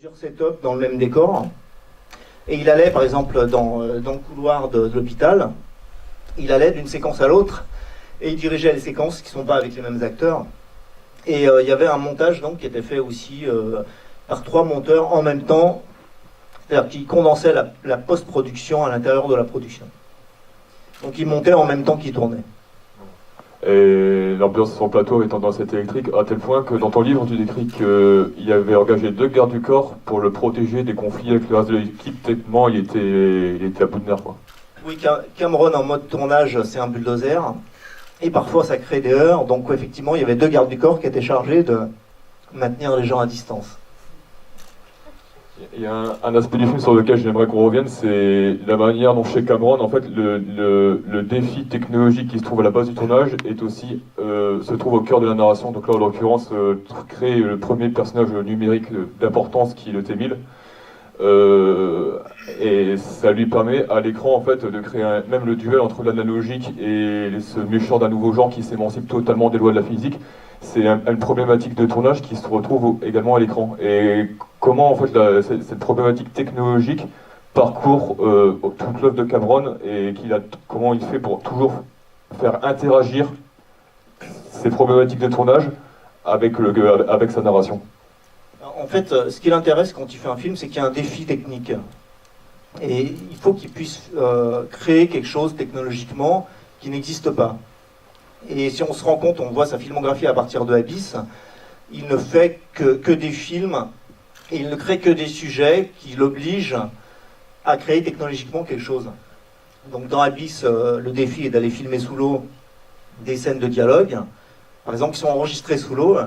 plusieurs setups dans le même décor. Et il allait, par exemple, dans le couloir de l'hôpital, il allait d'une séquence à l'autre, et il dirigeait les séquences qui ne sont pas avec les mêmes acteurs. Et il y avait un montage donc, qui était fait aussi par 3 monteurs en même temps, c'est-à-dire qui condensaient la post-production à l'intérieur de la production. Donc ils montaient en même temps qu'ils tournaient. Et l'ambiance sur le plateau avait tendance à être électrique, à tel point que dans ton livre, tu décris qu'il avait engagé 2 gardes du corps pour le protéger des conflits avec le reste de l'équipe, tellement il était à bout de nerfs, quoi. Oui, Cameron en mode tournage, c'est un bulldozer. Et parfois ça crée des heurts. Donc effectivement, il y avait 2 gardes du corps qui étaient chargés de maintenir les gens à distance. Il y a un aspect du film sur lequel j'aimerais qu'on revienne, c'est la manière dont chez Cameron, en fait, le défi technologique qui se trouve à la base du tournage est aussi, se trouve au cœur de la narration. Donc là, en l'occurrence, créer le premier personnage numérique d'importance qui est le T-1000. Et ça lui permet à l'écran en fait de créer même le duel entre l'analogique et ce méchant d'un nouveau genre qui s'émancipe totalement des lois de la physique. C'est une problématique de tournage qui se retrouve également à l'écran. Et comment en fait cette problématique technologique parcourt toute l'œuvre de Cameron et comment il fait pour toujours faire interagir ces problématiques de tournage avec sa narration. En fait, ce qui l'intéresse quand il fait un film, c'est qu'il y a un défi technique. Et il faut qu'il puisse créer quelque chose technologiquement qui n'existe pas. Et si on se rend compte, on voit sa filmographie à partir de Abyss, il ne fait que des films, et il ne crée que des sujets qui l'obligent à créer technologiquement quelque chose. Donc dans Abyss, le défi est d'aller filmer sous l'eau des scènes de dialogue, par exemple, qui sont enregistrées sous l'eau.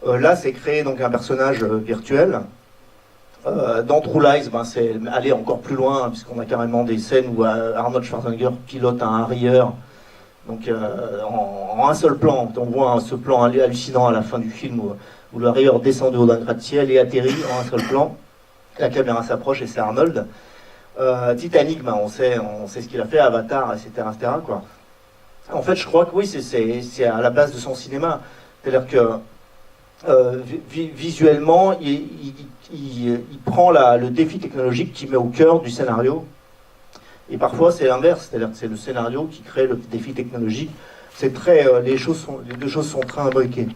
Là, c'est créer donc un personnage virtuel. Dans True Lies, c'est aller encore plus loin, puisqu'on a carrément des scènes où Arnold Schwarzenegger pilote un Harrier. Donc en un seul plan, on voit ce plan hallucinant à la fin du film où le Harrier descend de haut d'un gratte-ciel et atterrit en un seul plan. La caméra s'approche et c'est Arnold. Titanic, on sait ce qu'il a fait, Avatar, etc. quoi. En fait, je crois que oui, c'est à la base de son cinéma. C'est-à-dire que visuellement, il prend le défi technologique qu'il met au cœur du scénario. Et parfois, c'est l'inverse, c'est-à-dire que c'est le scénario qui crée le défi technologique. C'est très, les deux choses sont très imbriquées.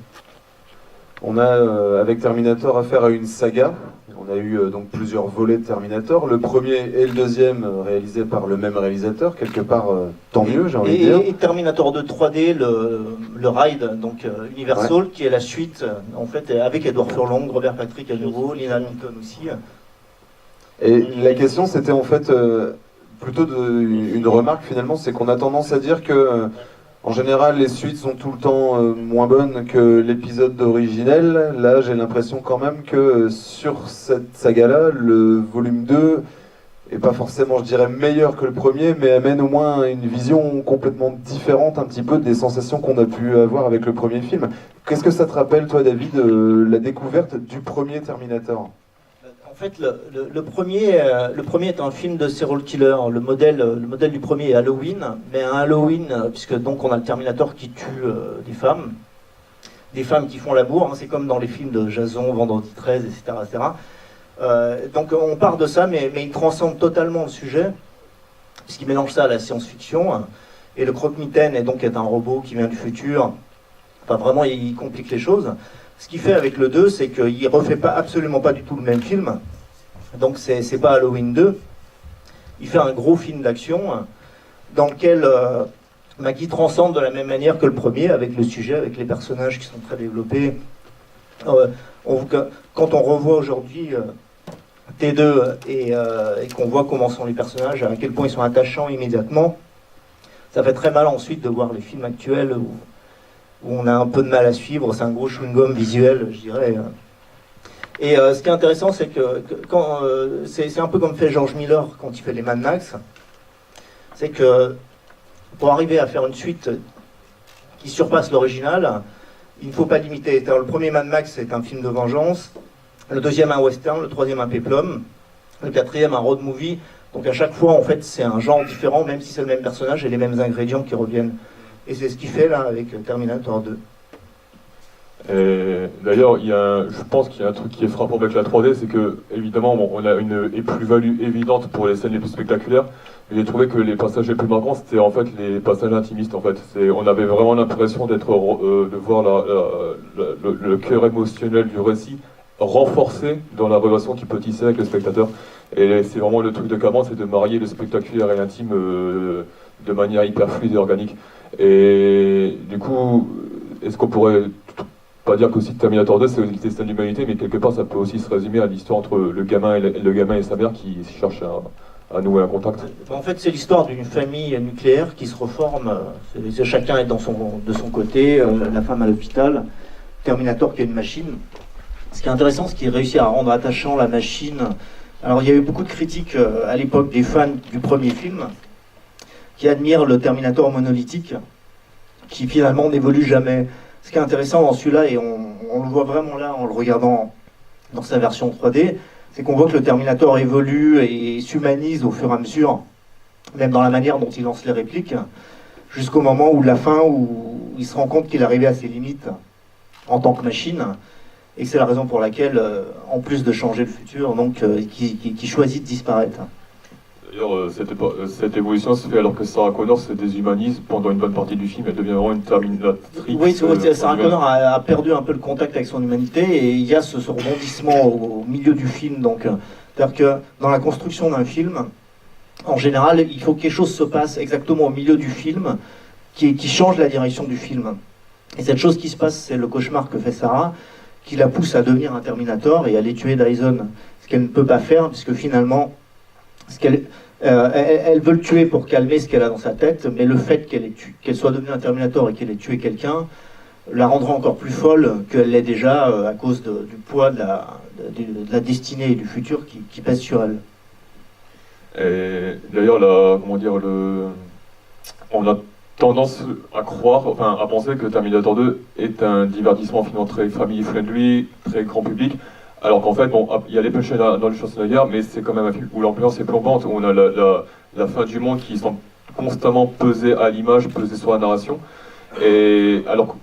On a, avec Terminator, affaire à une saga. On a eu donc plusieurs volets de Terminator. Le premier et le deuxième réalisés par le même réalisateur. Quelque part, tant mieux, j'ai envie de dire. Et Terminator 2 3D, le Ride, donc Universal, ouais, qui est la suite, en fait, avec Edward Furlong, Robert Patrick à nouveau, Lynn Hamilton aussi. Et la question, c'était en fait plutôt une remarque finalement, c'est qu'on a tendance à dire que en général les suites sont tout le temps moins bonnes que l'épisode originel. Là j'ai l'impression quand même que sur cette saga-là, le volume 2 est pas forcément, je dirais, meilleur que le premier, mais amène au moins une vision complètement différente un petit peu des sensations qu'on a pu avoir avec le premier film. Qu'est-ce que ça te rappelle toi, David, la découverte du premier Terminator ? En fait, le premier est un film de serial killer. Le modèle du premier est Halloween, mais un Halloween, puisque donc on a le Terminator qui tue des femmes qui font l'amour. C'est comme dans les films de Jason, Vendredi 13, etc. Donc on part de ça, mais il transcende totalement le sujet, puisqu'il mélange ça à la science-fiction. Et le croque-mitaine est un robot qui vient du futur. Enfin, vraiment, il complique les choses. Ce qu'il fait avec le 2, c'est qu'il ne refait absolument pas du tout le même film. Donc c'est pas Halloween 2. Il fait un gros film d'action dans lequel qui transcende de la même manière que le premier, avec le sujet, avec les personnages qui sont très développés. Quand on revoit aujourd'hui T2 et qu'on voit comment sont les personnages, à quel point ils sont attachants immédiatement, ça fait très mal ensuite de voir les films actuels où on a un peu de mal à suivre. C'est un gros chewing-gum visuel, je dirais. Et ce qui est intéressant, c'est que c'est un peu comme fait George Miller quand il fait les Mad Max. C'est que pour arriver à faire une suite qui surpasse l'original, il ne faut pas limiter. Le premier Mad Max, c'est un film de vengeance. Le deuxième, un western. Le troisième, un péplum. Le quatrième, un road movie. Donc à chaque fois, en fait, c'est un genre différent, même si c'est le même personnage et les mêmes ingrédients qui reviennent. Et c'est ce qu'il fait là avec Terminator 2. Et d'ailleurs, je pense qu'il y a un truc qui est frappant avec la 3D, c'est que évidemment, bon, on a une plus-value évidente pour les scènes les plus spectaculaires, mais j'ai trouvé que les passages les plus marquants, c'était en fait les passages intimistes. En fait, on avait vraiment l'impression de voir le cœur émotionnel du récit renforcé dans la relation qu'il peut tisser avec le spectateur. Et c'est vraiment le truc de Cameron, c'est de marier le spectaculaire et l'intime de manière hyper fluide et organique. Et du coup, est-ce qu'on pourrait pas dire qu'aussi Terminator 2 c'est le destin de l'humanité, mais quelque part ça peut aussi se résumer à l'histoire entre le gamin et sa mère qui cherchent à nouer un contact. En fait, c'est l'histoire d'une famille nucléaire qui se reforme. Chacun est de son côté, la femme à l'hôpital, Terminator qui est une machine. Ce qui est intéressant, c'est qu'il réussit à rendre attachant la machine. Alors il y a eu beaucoup de critiques à l'époque des fans du premier film qui admirent le Terminator monolithique qui finalement n'évolue jamais. Ce qui est intéressant dans celui-là, et on le voit vraiment là en le regardant dans sa version 3D, c'est qu'on voit que le Terminator évolue et s'humanise au fur et à mesure, même dans la manière dont il lance les répliques, jusqu'au moment où la fin, où il se rend compte qu'il est arrivé à ses limites en tant que machine, et c'est la raison pour laquelle, en plus de changer le futur, donc, qui choisit de disparaître. D'ailleurs, cette évolution se fait alors que Sarah Connor se déshumanise pendant une bonne partie du film, elle devient vraiment une Terminatrice. Oui, Sarah Connor a perdu un peu le contact avec son humanité, et il y a ce rebondissement au milieu du film. Donc, c'est-à-dire que dans la construction d'un film, en général, il faut que quelque chose se passe exactement au milieu du film, qui change la direction du film. Et cette chose qui se passe, c'est le cauchemar que fait Sarah, qui la pousse à devenir un Terminator et à aller tuer Dyson. Ce qu'elle ne peut pas faire, puisque finalement, elle veut le tuer pour calmer ce qu'elle a dans sa tête, mais le fait qu'elle soit devenue un Terminator et qu'elle ait tué quelqu'un la rendra encore plus folle qu'elle l'est déjà à cause du poids de la destinée et du futur qui pèse sur elle. Et d'ailleurs, on a tendance à penser que Terminator 2 est un divertissement finalement très family-friendly, très grand public. Alors qu'en fait, bon, il y a les punchlines dans le Schwarzenegger, mais c'est quand même un film où l'ambiance est plombante, où on a la fin du monde qui semble constamment peser à l'image, peser sur la narration. Et alors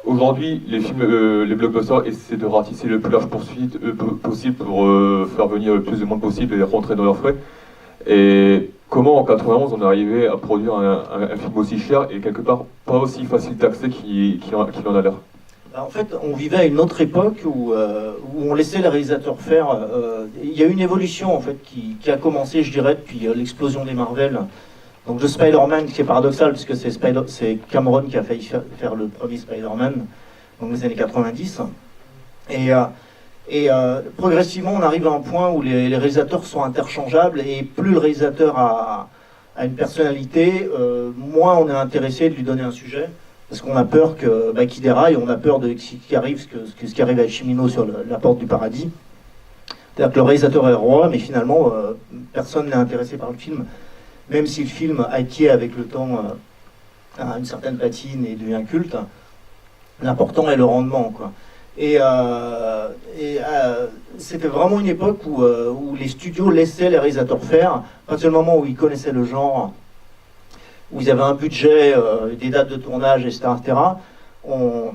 qu'aujourd'hui, les blockbusters essaient de ratisser le plus large possible pour faire venir le plus de monde possible et rentrer dans leurs frais. Et comment en 91 on est arrivé à produire un film aussi cher et quelque part pas aussi facile d'accès qu'il en a l'air? En fait, on vivait à une autre époque où on laissait les réalisateurs faire. Il y a une évolution en fait qui a commencé, je dirais, depuis l'explosion des Marvel. Donc le Spider-Man, qui est paradoxal, puisque c'est Cameron qui a failli faire le premier Spider-Man, dans les années 90. Et progressivement, on arrive à un point où les réalisateurs sont interchangeables, et plus le réalisateur a une personnalité, moins on est intéressé de lui donner un sujet. Parce qu'on a peur qu'il déraille, on a peur de ce qui arrive à Chimino sur la porte du paradis. C'est-à-dire que le réalisateur est roi, mais finalement, personne n'est intéressé par le film. Même si le film acquiert avec le temps une certaine patine et devient culte, l'important est le rendement, quoi. Et c'était vraiment une époque où les studios laissaient les réalisateurs faire, à partir du moment où ils connaissaient le genre, où ils avaient un budget, des dates de tournage, etc. On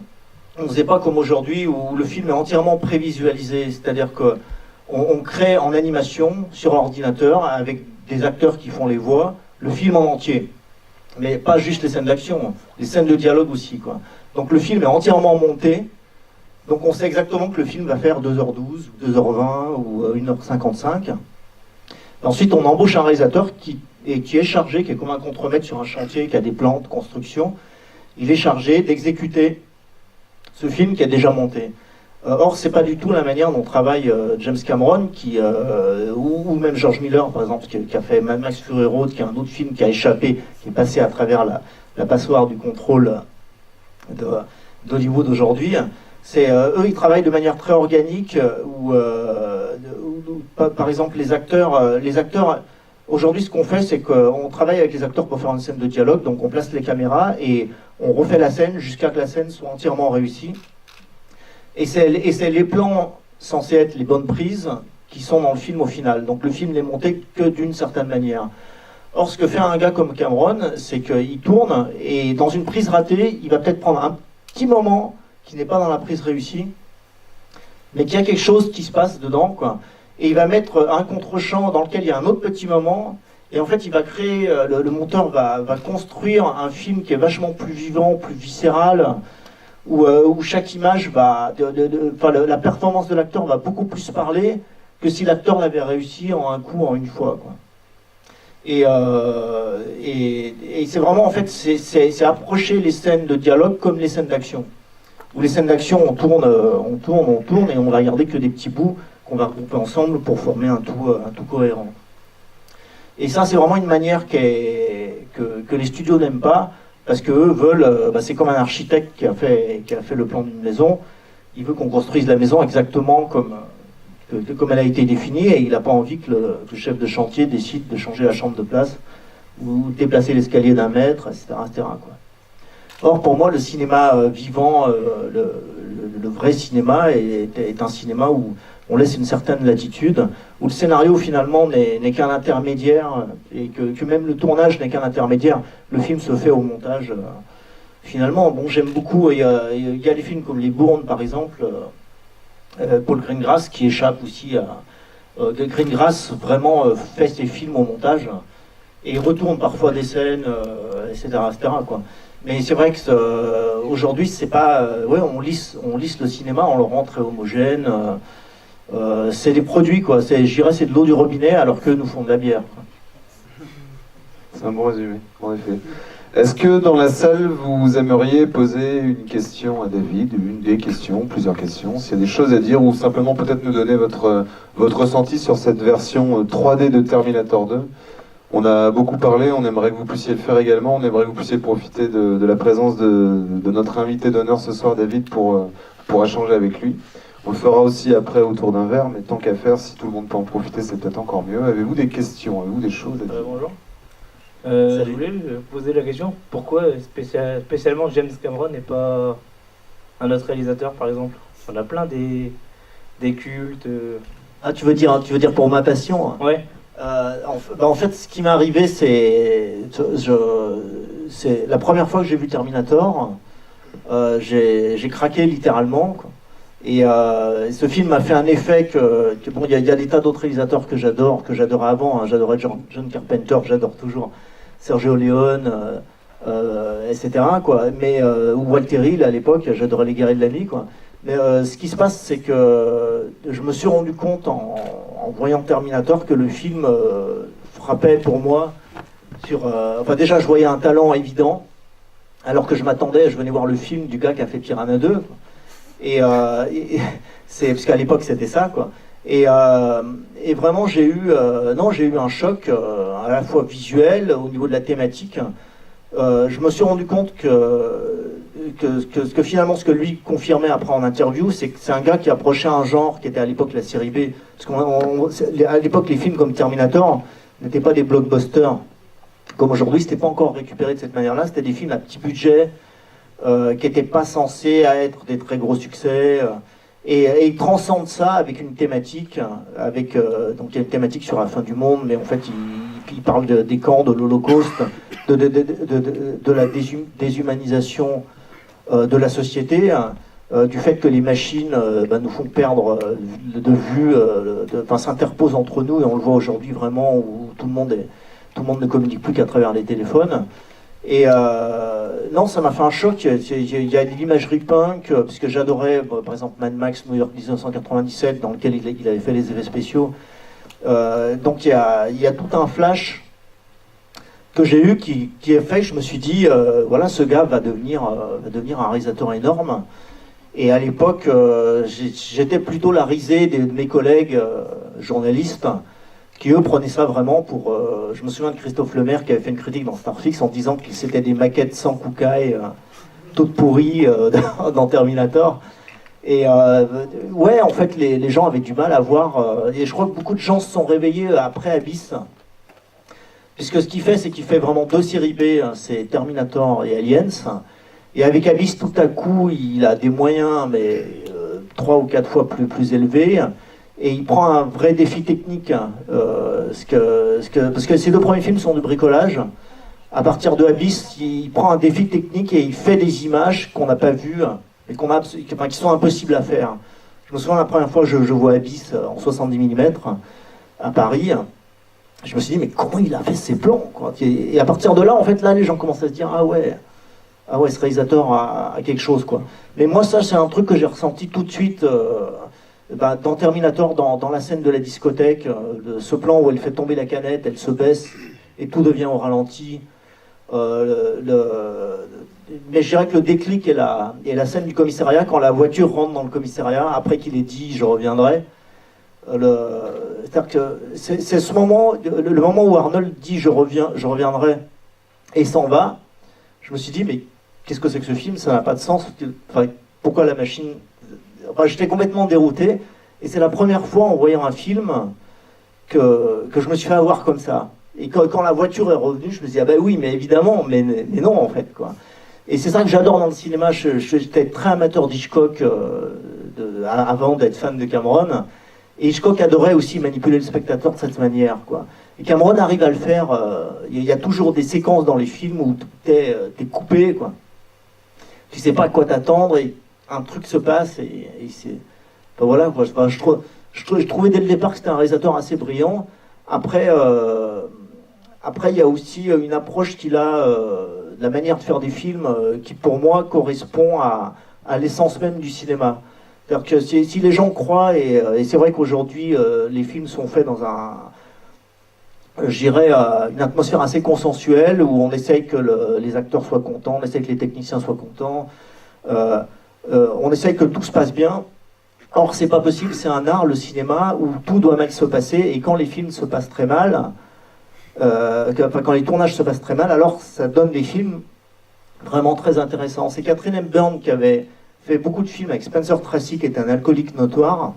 ne faisait pas comme aujourd'hui où le film est entièrement prévisualisé, c'est-à-dire qu'on crée en animation sur ordinateur avec des acteurs qui font les voix, le film en entier. Mais pas juste les scènes d'action, les scènes de dialogue aussi, quoi. Donc le film est entièrement monté, donc on sait exactement que le film va faire 2h12, ou 2h20 ou 1h55. Ensuite, on embauche un réalisateur qui est chargé, qui est comme un contremaître sur un chantier, qui a des plans de construction. Il est chargé d'exécuter ce film qui est déjà monté. Or, c'est pas du tout la manière dont travaille James Cameron, ou même George Miller, par exemple, qui a fait Mad Max Fury Road, qui est un autre film qui a échappé, qui est passé à travers la passoire du contrôle d'Hollywood aujourd'hui. Eux, ils travaillent de manière très organique, par exemple, les acteurs, aujourd'hui, ce qu'on fait, c'est qu'on travaille avec les acteurs pour faire une scène de dialogue, donc on place les caméras et on refait la scène jusqu'à que la scène soit entièrement réussie. Et c'est les plans censés être les bonnes prises qui sont dans le film au final. Donc le film n'est monté que d'une certaine manière. Or, ce que fait un gars comme Cameron, c'est qu'il tourne et dans une prise ratée, il va peut-être prendre un petit moment qui n'est pas dans la prise réussie, mais qu'il y a quelque chose qui se passe dedans, quoi. Et il va mettre un contre-champ dans lequel il y a un autre petit moment, et en fait il va créer, le monteur va construire un film qui est vachement plus vivant, plus viscéral, où chaque image va, la performance de l'acteur va beaucoup plus parler que si l'acteur l'avait réussi en un coup, en une fois, quoi. Et c'est vraiment, en fait, c'est approcher les scènes de dialogue comme les scènes d'action. Où les scènes d'action, on tourne, et on va garder que des petits bouts qu'on va regrouper ensemble pour former un tout cohérent. Et ça, c'est vraiment une manière que les studios n'aiment pas, parce qu'eux veulent, c'est comme un architecte qui a fait le plan d'une maison, il veut qu'on construise la maison exactement comme elle a été définie, et il n'a pas envie que le chef de chantier décide de changer la chambre de place, ou déplacer l'escalier d'un mètre, etc. quoi. Or, pour moi, le cinéma vivant, le vrai cinéma, est un cinéma où on laisse une certaine latitude, où le scénario finalement n'est qu'un intermédiaire, et que même le tournage n'est qu'un intermédiaire. Le film se fait au montage. Finalement, bon, j'aime beaucoup, il y a des films comme Les Bournes, par exemple, Paul Greengrass, qui échappe aussi à... Greengrass vraiment fait ses films au montage, et il retourne parfois des scènes, etc., quoi. Mais c'est vrai que aujourd'hui, c'est pas... on lisse le cinéma, on le rend très homogène. C'est des produits, quoi. Je dirais c'est de l'eau du robinet, alors qu'eux nous font de la bière, quoi. C'est un bon résumé, en effet. Est-ce que dans la salle, vous aimeriez poser une question à David, une des questions, plusieurs questions, s'il y a des choses à dire, ou simplement peut-être nous donner votre ressenti sur cette version 3D de Terminator 2? On a beaucoup parlé, on aimerait que vous puissiez le faire également, on aimerait que vous puissiez profiter de la présence de notre invité d'honneur ce soir, David, pour échanger avec lui. On le fera aussi après autour d'un verre, mais tant qu'à faire, si tout le monde peut en profiter, c'est peut-être encore mieux. Avez-vous des questions? Avez-vous des choses à dire? Bonjour. Je voulais poser la question, pourquoi spécialement James Cameron n'est pas un autre réalisateur, par exemple? On a plein des cultes. Ah, tu veux dire pour ma passion? Ouais. En fait, ce qui m'est arrivé, c'est la première fois que j'ai vu Terminator, j'ai craqué littéralement, quoi. Et ce film m'a fait un effet que bon, il y a des tas d'autres réalisateurs que j'adorais avant, hein. J'adorais John Carpenter, j'adore toujours Sergio Leone, etc., quoi. Mais ou Walter Hill à l'époque, j'adorais Les Guerriers de la Nuit, quoi. Mais ce qui se passe, c'est que je me suis rendu compte en voyant Terminator que le film frappait pour moi sur... déjà, je voyais un talent évident, alors que je venais voir le film du gars qui a fait Piranha 2, quoi. Et c'est parce qu'à l'époque c'était ça, quoi. Et vraiment j'ai eu un choc à la fois visuel au niveau de la thématique. Je me suis rendu compte que finalement ce que lui confirmait après en interview, c'est que c'est un gars qui approchait un genre qui était à l'époque la série B. Parce qu'à l'époque les films comme Terminator n'étaient pas des blockbusters comme aujourd'hui, c'était pas encore récupéré de cette manière-là. C'était des films à petit budget. Qui n'étaient pas censés être des très gros succès, et il transcende ça avec une thématique, donc il y a une thématique sur la fin du monde, mais en fait il parle des camps, de l'Holocauste, de la déshumanisation de la société, du fait que les machines nous font perdre de vue, s'interposent entre nous, et on le voit aujourd'hui vraiment où tout le monde ne communique plus qu'à travers les téléphones. Et non, ça m'a fait un choc. Il y a l'imagerie punk, parce que j'adorais, par exemple, Mad Max New York 1997, dans lequel il avait fait les effets spéciaux. Donc il y a tout un flash que j'ai eu qui est fait. Je me suis dit, voilà, ce gars va devenir un réalisateur énorme. Et à l'époque, j'étais plutôt la risée de mes collègues journalistes, qui eux prenaient ça vraiment pour... je me souviens de Christophe Lemaire qui avait fait une critique dans Starfix en disant que c'était des maquettes sans Kukai, toutes pourries dans Terminator. Et ouais, en fait, les gens avaient du mal à voir... et je crois que beaucoup de gens se sont réveillés après Abyss. Puisque ce qu'il fait, c'est qu'il fait vraiment deux séries B, hein, c'est Terminator et Aliens. Et avec Abyss, tout à coup, il a des moyens, mais 3 ou 4 fois plus élevés. Et il prend un vrai défi technique, hein, parce que ces deux premiers films sont de bricolage. À partir de Abyss, il prend un défi technique et il fait des images qu'on n'a pas vues mais qui sont impossibles à faire. Je me souviens la première fois que je vois Abyss en 70 mm à Paris, je me suis dit mais comment il a fait ces plans, quoi. Et à partir de là, en fait, là les gens commencent à se dire ah ouais, ce réalisateur a quelque chose, quoi. Mais moi ça c'est un truc que j'ai ressenti tout de suite dans Terminator, dans la scène de la discothèque, ce plan où elle fait tomber la canette, elle se baisse et tout devient au ralenti. Mais je dirais que le déclic est la scène du commissariat, quand la voiture rentre dans le commissariat, après qu'il ait dit « je reviendrai ». C'est-à-dire que c'est ce moment, le moment où Arnold dit « je reviendrai » et s'en va. Je me suis dit « mais qu'est-ce que c'est que ce film ? Ça n'a pas de sens. Enfin, pourquoi la machine… » Enfin, j'étais complètement dérouté. Et c'est la première fois en voyant un film que je me suis fait avoir comme ça. Et quand la voiture est revenue, je me suis dit, ah ben oui, mais évidemment, mais non, en fait, quoi. Et c'est ça que j'adore dans le cinéma. J'étais très amateur d'Hitchcock avant d'être fan de Cameron. Et Hitchcock adorait aussi manipuler le spectateur de cette manière, quoi. Et Cameron arrive à le faire. Il y a toujours des séquences dans les films où t'es coupé, quoi. Tu sais pas à quoi t'attendre et un truc se passe et c'est… Enfin, voilà, quoi. Je trouvais dès le départ que c'était un réalisateur assez brillant. Après, il y a aussi une approche qu'il a, de la manière de faire des films, qui pour moi correspond à l'essence même du cinéma. C'est-à-dire que si les gens croient, et c'est vrai qu'aujourd'hui les films sont faits dans une atmosphère assez consensuelle, où on essaye que les acteurs soient contents, on essaye que les techniciens soient contents, on essaye que tout se passe bien. Or, c'est pas possible, c'est un art, le cinéma, où tout doit mal se passer, et quand les films se passent très mal, quand les tournages se passent très mal, alors ça donne des films vraiment très intéressants. C'est Catherine Hepburn qui avait fait beaucoup de films avec Spencer Tracy, qui est un alcoolique notoire,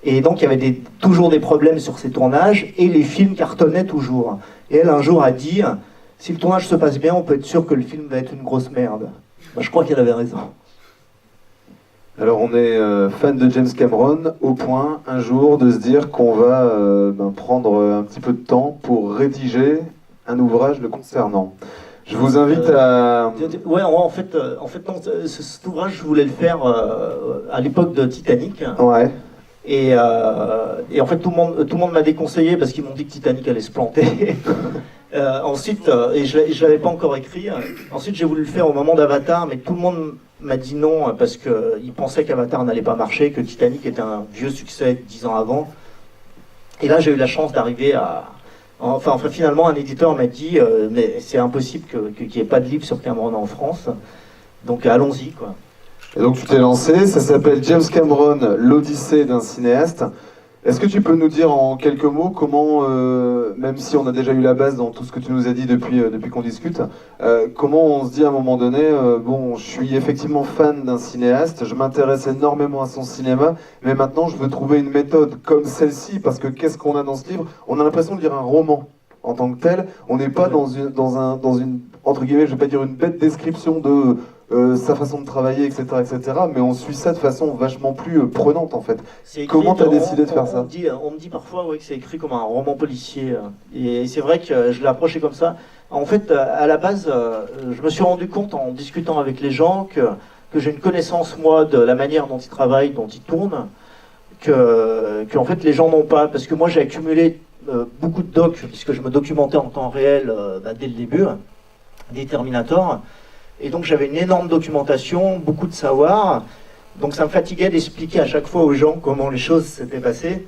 et donc il y avait toujours des problèmes sur ces tournages, et les films cartonnaient toujours. Et elle, un jour, a dit, si le tournage se passe bien, on peut être sûr que le film va être une grosse merde. Ben, je crois qu'elle avait raison. Alors on est fan de James Cameron au point un jour de se dire qu'on va prendre un petit peu de temps pour rédiger un ouvrage le concernant. Je vous invite à… Ouais, en fait non, cet ouvrage, je voulais le faire à l'époque de Titanic. Ouais. Et en fait, tout le monde m'a déconseillé parce qu'ils m'ont dit que Titanic allait se planter. Ensuite, et je l'avais pas encore écrit. Ensuite, j'ai voulu le faire au moment d'Avatar, mais tout le monde m'a dit non parce qu'il pensait qu'Avatar n'allait pas marcher, que Titanic était un vieux succès 10 ans avant. Et là, j'ai eu la chance d'arriver à… Enfin, finalement, un éditeur m'a dit mais c'est impossible qu'il n'y ait pas de livre sur Cameron en France. Donc, allons-y, quoi. Et donc, tu t'es lancé. Ça s'appelle James Cameron, l'Odyssée d'un cinéaste. Est-ce que tu peux nous dire en quelques mots comment, même si on a déjà eu la base dans tout ce que tu nous as dit depuis qu'on discute, comment on se dit à un moment donné, bon, je suis effectivement fan d'un cinéaste, je m'intéresse énormément à son cinéma, mais maintenant je veux trouver une méthode comme celle-ci, parce que qu'est-ce qu'on a dans ce livre ? On a l'impression de lire un roman en tant que tel, on n'est pas dans une, entre guillemets, je vais pas dire une bête description de sa façon de travailler, etc., mais on suit ça de façon vachement plus prenante, en fait. Comment tu as décidé de faire ça ? On me dit parfois que c'est écrit comme un roman policier, et c'est vrai que je l'ai approché comme ça. En fait, à la base, je me suis rendu compte en discutant avec les gens que j'ai une connaissance, moi, de la manière dont ils travaillent, dont ils tournent, que en fait les gens n'ont pas, parce que moi j'ai accumulé beaucoup de docs, puisque je me documentais en temps réel dès le début, des Terminator. Et donc j'avais une énorme documentation, beaucoup de savoir, donc ça me fatiguait d'expliquer à chaque fois aux gens comment les choses s'étaient passées.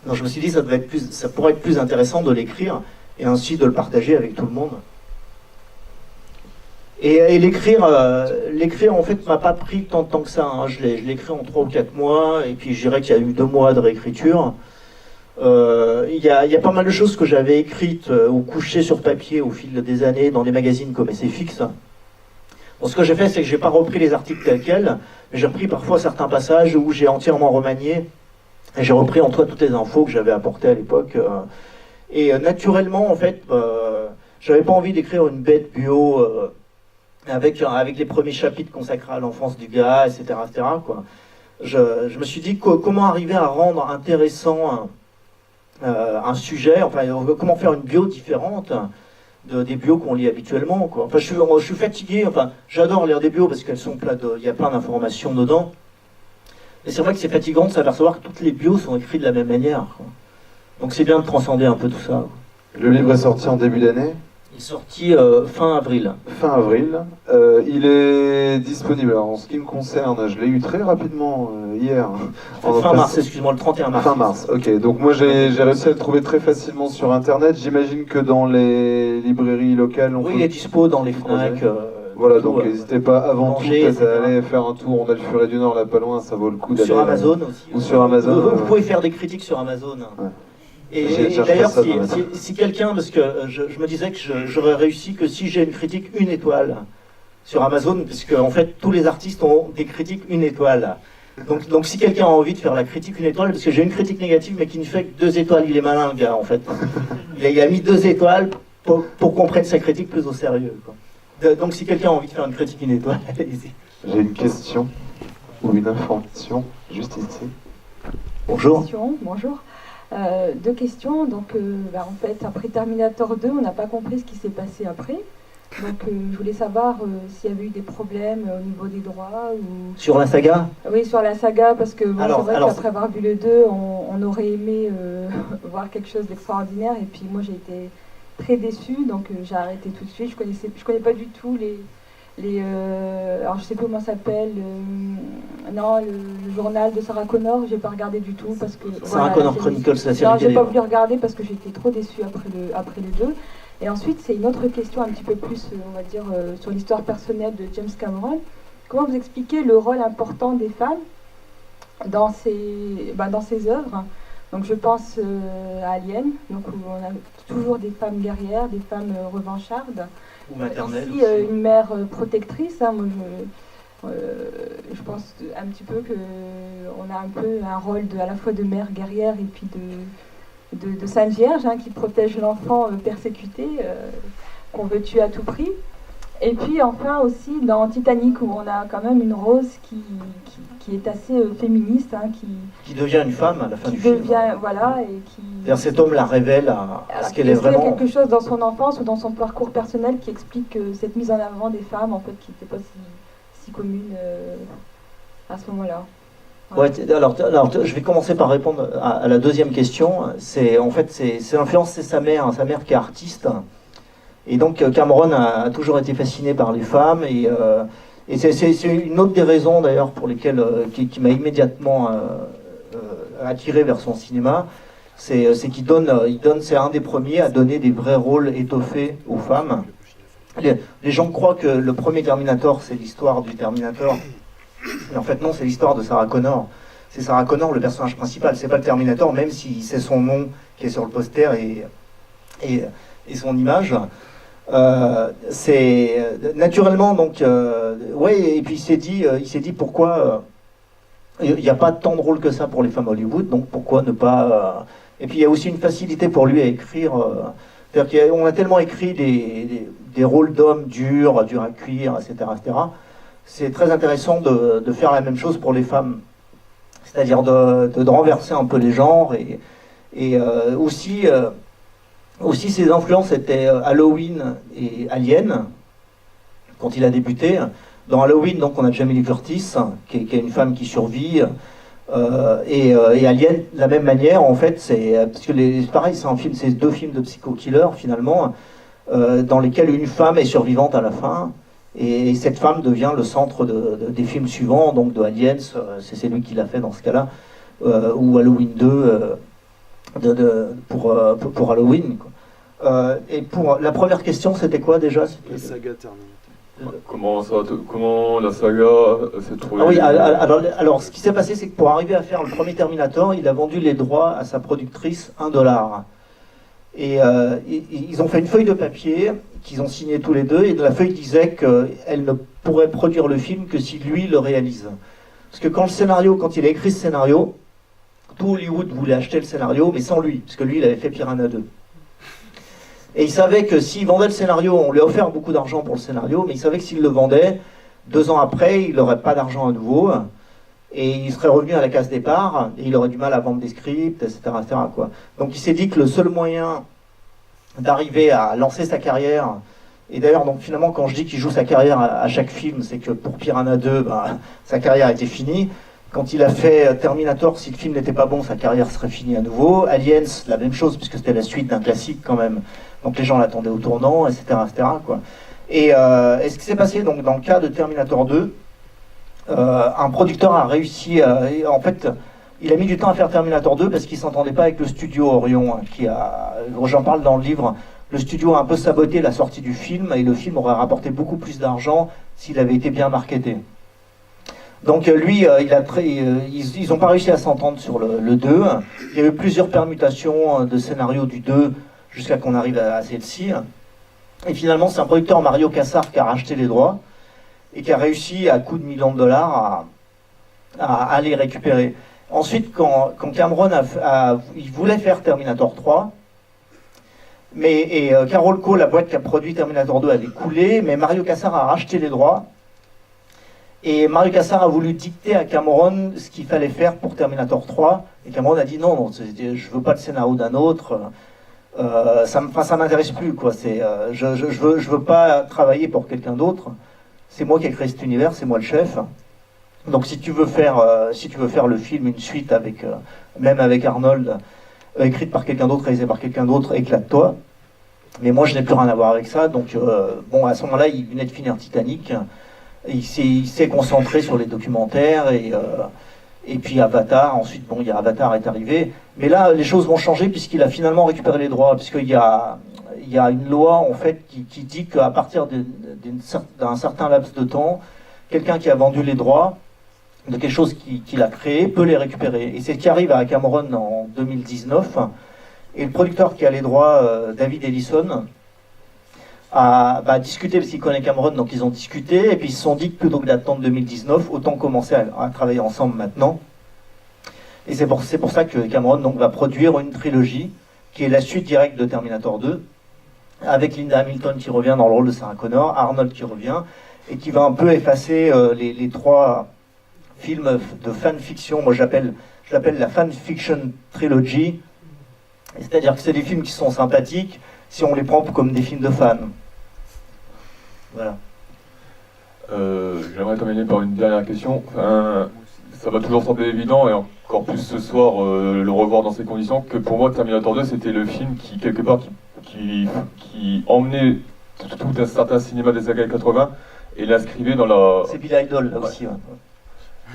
Donc je me suis dit ça pourrait être plus intéressant de l'écrire et ainsi de le partager avec tout le monde. Et l'écrire en fait m'a pas pris tant de temps que ça, hein. Je l'ai écrit en 3 ou 4 mois, et puis je dirais qu'il y a eu 2 mois de réécriture. Il y a pas mal de choses que j'avais écrites ou couchées sur papier au fil des années dans des magazines comme SFX. Donc ce que j'ai fait, c'est que j'ai pas repris les articles tels quels, mais j'ai repris parfois certains passages où j'ai entièrement remanié, et j'ai repris en toi toutes les infos que j'avais apportées à l'époque. Et naturellement, en fait, j'avais pas envie d'écrire une bête bio avec les premiers chapitres consacrés à l'enfance du gars, etc., quoi. Je me suis dit comment arriver à rendre intéressant un sujet, enfin comment faire une bio différente, des bios qu'on lit habituellement, quoi. Enfin, je suis fatigué, enfin, j'adore lire des bios parce qu'elles sont il y a plein d'informations dedans. Mais c'est vrai que c'est fatigant de s'apercevoir que toutes les bios sont écrites de la même manière, quoi. Donc c'est bien de transcender un peu tout ça, quoi. Le livre est sorti en début d'année. Il est sorti fin avril. Fin avril. Il est disponible. Alors, en ce qui me concerne, je l'ai eu très rapidement hier. Fin mars, excuse-moi, le 31 mars. Fin mars, ok. Donc moi j'ai réussi à le trouver très facilement sur Internet. J'imagine que dans les librairies locales, on peut... il est dispo dans les FNAC. Voilà, donc n'hésitez pas avant tout Manger, à aller faire un tour. On a le Furet du Nord là pas loin, ça vaut le coup d'aller. Sur Amazon aussi. Ou sur Amazon. Vous pouvez faire des critiques sur Amazon. Ouais. Et d'ailleurs, si quelqu'un, parce que je me disais que j'aurais réussi que si j'ai une critique 1 étoile sur Amazon, parce qu'en fait, tous les artistes ont des critiques 1 étoile. Donc si quelqu'un a envie de faire la critique 1 étoile, parce que j'ai une critique négative, mais qui ne fait que 2 étoiles, il est malin, le gars, en fait. Il a mis 2 étoiles pour qu'on prenne sa critique plus au sérieux, quoi. Donc si quelqu'un a envie de faire une critique 1 étoile, allez-y. J'ai une question ou une information, juste ici. Bonjour. Bonjour. 2 questions. Donc, en fait, après Terminator 2, on n'a pas compris ce qui s'est passé après. Donc, je voulais savoir s'il y avait eu des problèmes au niveau des droits ou... Sur la saga ? Oui, sur la saga, parce que bon, c'est vrai qu'après avoir vu le 2, on aurait aimé voir quelque chose d'extraordinaire. Et puis, moi, j'ai été très déçue, donc j'ai arrêté tout de suite. Je connais pas du tout alors je sais plus comment ça s'appelle, le journal de Sarah Connor, j'ai pas regardé du tout parce que Sarah Connor Chronicles, la série. Non, j'ai pas voulu regarder parce que j'étais trop déçue après le 2. Et ensuite, c'est une autre question un petit peu plus, on va dire, sur l'histoire personnelle de James Cameron. Comment vous expliquez le rôle important des femmes dans ses œuvres? Donc je pense à Alien, donc où on a toujours des femmes guerrières, des femmes revanchardes. Ou maternelle ici, une mère protectrice, hein, moi je pense un petit peu qu'on a un peu un rôle à la fois de mère guerrière et puis de Sainte Vierge, hein, qui protège l'enfant persécuté, qu'on veut tuer à tout prix. Et puis enfin aussi dans Titanic, où on a quand même une Rose qui est assez féministe, hein, qui devient une femme à la fin du film. Voilà, et qui... Cet homme la révèle à ce qu'elle est vraiment... Est-ce qu'il y a quelque chose dans son enfance ou dans son parcours personnel qui explique cette mise en avant des femmes, en fait, qui n'était pas si commune à ce moment-là? Ouais, alors, je vais commencer par répondre à la deuxième question. C'est l'influence, c'est sa mère qui est artiste. Et donc Cameron a toujours été fasciné par les femmes, et c'est une autre des raisons d'ailleurs pour lesquelles qui m'a immédiatement attiré vers son cinéma. C'est qu'il c'est un des premiers à donner des vrais rôles étoffés aux femmes. Les gens croient que le premier Terminator, c'est l'histoire du Terminator. Mais en fait non, c'est l'histoire de Sarah Connor. C'est Sarah Connor le personnage principal, c'est pas le Terminator, même si c'est son nom qui est sur le poster et son image. C'est naturellement donc et puis il s'est dit pourquoi il n'y a pas tant de rôles que ça pour les femmes Hollywood, donc pourquoi ne pas et puis il y a aussi une facilité pour lui à écrire, c'est-à-dire qu'on a tellement écrit des rôles d'hommes durs à cuire, etc. C'est très intéressant de faire la même chose pour les femmes, c'est-à-dire de renverser un peu les genres, et aussi ses influences étaient Halloween et Alien, quand il a débuté. Dans Halloween, donc, on a Jamie Lee Curtis, qui est une femme qui survit, et Alien, de la même manière, en fait, parce que pareil, c'est 2 films de psycho-killer, finalement, dans lesquels une femme est survivante à la fin, et cette femme devient le centre des films suivants, donc de Aliens, c'est lui qui l'a fait dans ce cas-là, ou Halloween 2, pour Halloween, quoi. Et pour la première question, c'était quoi déjà? La saga Terminator. Comment la saga s'est trouvée? Ah oui, alors ce qui s'est passé, c'est que pour arriver à faire le premier Terminator, il a vendu les droits à sa productrice $1. Et ils ont fait une feuille de papier qu'ils ont signée tous les deux, et la feuille disait qu'elle ne pourrait produire le film que si lui le réalise. Parce que quand il a écrit ce scénario, tout Hollywood voulait acheter le scénario, mais sans lui, parce que lui, il avait fait Piranha 2. Et il savait que s'il vendait le scénario, on lui a offert beaucoup d'argent pour le scénario, mais il savait que s'il le vendait, 2 ans après, il n'aurait pas d'argent à nouveau, et il serait revenu à la case départ, et il aurait du mal à vendre des scripts, etc. quoi. Donc il s'est dit que le seul moyen d'arriver à lancer sa carrière. Et d'ailleurs, donc finalement, quand je dis qu'il joue sa carrière à chaque film, c'est que pour Piranha 2, sa carrière était finie. Quand il a fait Terminator, si le film n'était pas bon, sa carrière serait finie à nouveau. Aliens, la même chose, puisque c'était la suite d'un classique quand même. Donc les gens l'attendaient au tournant, etc. etc. quoi. Et ce qui s'est passé donc, dans le cas de Terminator 2, un producteur a réussi, en fait, il a mis du temps à faire Terminator 2 parce qu'il ne s'entendait pas avec le studio Orion, j'en parle dans le livre. Le studio a un peu saboté la sortie du film et le film aurait rapporté beaucoup plus d'argent s'il avait été bien marketé. Donc lui, ils n'ont pas réussi à s'entendre sur le 2. Il y a eu plusieurs permutations de scénario du 2 jusqu'à qu'on arrive à celle-ci. Et finalement, c'est un producteur, Mario Kassar, qui a racheté les droits et qui a réussi, à coût de millions de dollars, à les récupérer. Ensuite, quand Cameron il voulait faire Terminator 3, Carolco, la boîte qui a produit Terminator 2, avait coulé, mais Mario Kassar a racheté les droits. Et Mario Kassar a voulu dicter à Cameron ce qu'il fallait faire pour Terminator 3. Et Cameron a dit non, je veux pas de scénario d'un autre. Ça m'intéresse plus, quoi. Je veux pas travailler pour quelqu'un d'autre. C'est moi qui ai créé cet univers, c'est moi le chef. Donc si tu veux faire le film, une suite même avec Arnold, écrite par quelqu'un d'autre, réalisée par quelqu'un d'autre, éclate-toi. Mais moi je n'ai plus rien à voir avec ça. Donc à ce moment-là, il venait de finir Titanic. Il s'est concentré sur les documentaires et puis Avatar. Ensuite, il y a Avatar est arrivé. Mais là, les choses vont changer puisqu'il a finalement récupéré les droits. Puisqu'il y a une loi en fait qui dit qu'à partir d'un certain laps de temps, quelqu'un qui a vendu les droits de quelque chose qu'il a créé peut les récupérer. Et c'est ce qui arrive à Cameron en 2019. Et le producteur qui a les droits, David Ellison, a discuté parce qu'il connaît Cameron, donc ils ont discuté, et puis ils se sont dit que plutôt que d'attendre 2019, autant commencer à travailler ensemble maintenant. Et c'est pour ça que Cameron donc, va produire une trilogie, qui est la suite directe de Terminator 2, avec Linda Hamilton qui revient dans le rôle de Sarah Connor, Arnold qui revient, et qui va un peu effacer les trois films de fan-fiction. Moi je l'appelle la fan-fiction trilogy, c'est-à-dire que c'est des films qui sont sympathiques, si on les prend comme des films de fans. Voilà. J'aimerais terminer par une dernière question. Ça va toujours sembler évident, et encore plus ce soir, le revoir dans ces conditions, que pour moi Terminator 2 c'était le film qui, quelque part, qui emmenait tout un certain cinéma des années 80 et l'inscrivait dans la... C'est Billy Idol là aussi. Ouais.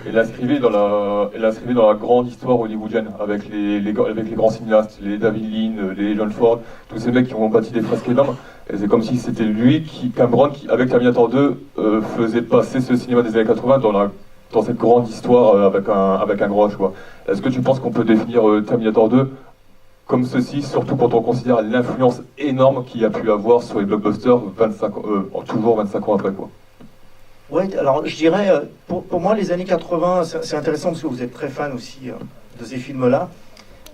Et l'inscrivait dans la grande histoire hollywoodienne, avec les grands cinéastes, les David Lean, les John Ford, tous ces mecs qui ont bâti des fresques énormes. Et c'est comme si c'était lui, Cameron, qui, avec Terminator 2, faisait passer ce cinéma des années 80 dans cette grande histoire avec un gros H, quoi. Est-ce que tu penses qu'on peut définir Terminator 2 comme ceci, surtout quand on considère l'influence énorme qu'il a pu avoir sur les blockbusters toujours 25 ans après, quoi? Oui, alors je dirais, pour moi les années 80, c'est intéressant parce que vous êtes très fan aussi de ces films-là.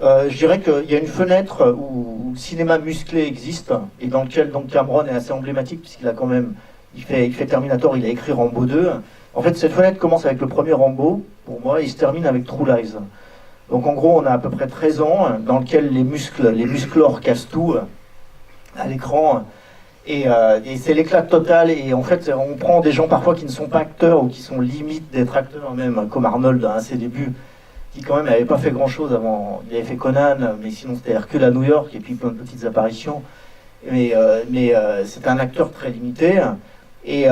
Je dirais qu'il y a une fenêtre où le cinéma musclé existe et dans lequel donc Cameron est assez emblématique puisqu'il a quand même, il fait Terminator, il a écrit Rambo 2. En fait, cette fenêtre commence avec le premier Rambo, pour moi, et il se termine avec True Lies. Donc en gros, on a à peu près 13 ans dans lequel les musclores cassent tout à l'écran. Et c'est l'éclat total, et en fait on prend des gens parfois qui ne sont pas acteurs ou qui sont limite d'être acteurs même, comme Arnold à ses débuts, qui quand même n'avait pas fait grand chose avant. Il avait fait Conan, mais sinon c'était Hercule à New York et puis plein de petites apparitions, mais c'est un acteur très limité, et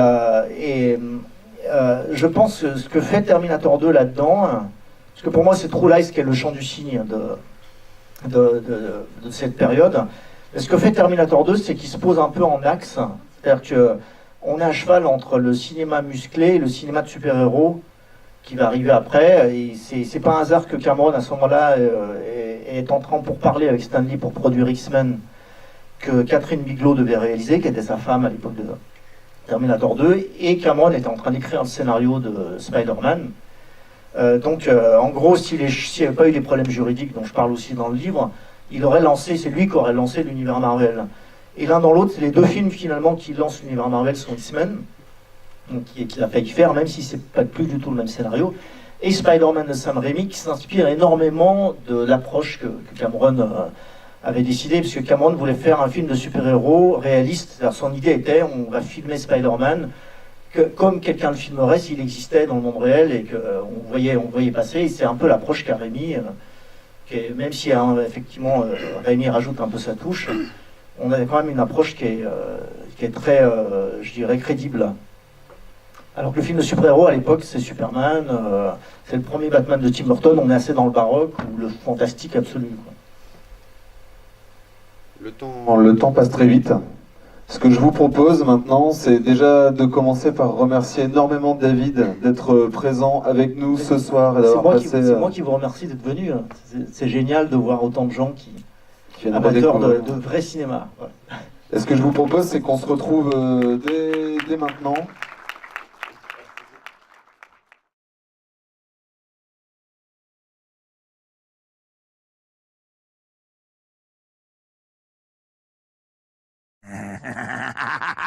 je pense que ce que fait Terminator 2 là-dedans, parce que pour moi c'est True Lies qui est le chant du cygne de cette période. Ce que fait Terminator 2, c'est qu'il se pose un peu en axe, c'est-à-dire qu'on est à cheval entre le cinéma musclé et le cinéma de super-héros qui va arriver après, et c'est pas un hasard que Cameron à ce moment-là est en train pour parler avec Stan Lee pour produire X-Men, que Catherine Bigelow devait réaliser, qui était sa femme à l'époque de Terminator 2, et Cameron était en train d'écrire un scénario de Spider-Man. Donc en gros, s'il n'y avait pas eu les problèmes juridiques dont je parle aussi dans le livre, c'est lui qui aurait lancé l'univers Marvel. Et l'un dans l'autre, c'est les deux films finalement qui lancent l'univers Marvel sont X-Men, qu'il a failli faire, même si c'est pas plus du tout le même scénario, et Spider-Man de Sam Raimi, qui s'inspire énormément de l'approche que Cameron avait décidé, parce que Cameron voulait faire un film de super-héros réaliste. Alors, son idée était, on va filmer Spider-Man comme quelqu'un le filmerait s'il existait dans le monde réel et qu'on voyait passer. Et c'est un peu l'approche qu'a Rémi, même si effectivement Rémi rajoute un peu sa touche, on a quand même une approche qui est très, je dirais, crédible. Alors que le film de super-héros à l'époque, c'est Superman, c'est le premier Batman de Tim Burton, on est assez dans le baroque ou le fantastique absolu, quoi. Le temps passe très vite. Ce que je vous propose maintenant, c'est déjà de commencer par remercier énormément David d'être présent avec nous ce soir et d'avoir passé... C'est moi qui vous remercie d'être venu. C'est génial de voir autant de gens qui viennent amateurs de vrai cinéma. Ouais. Et ce que je vous propose, c'est qu'on se retrouve dès maintenant. Ha ha ha ha ha!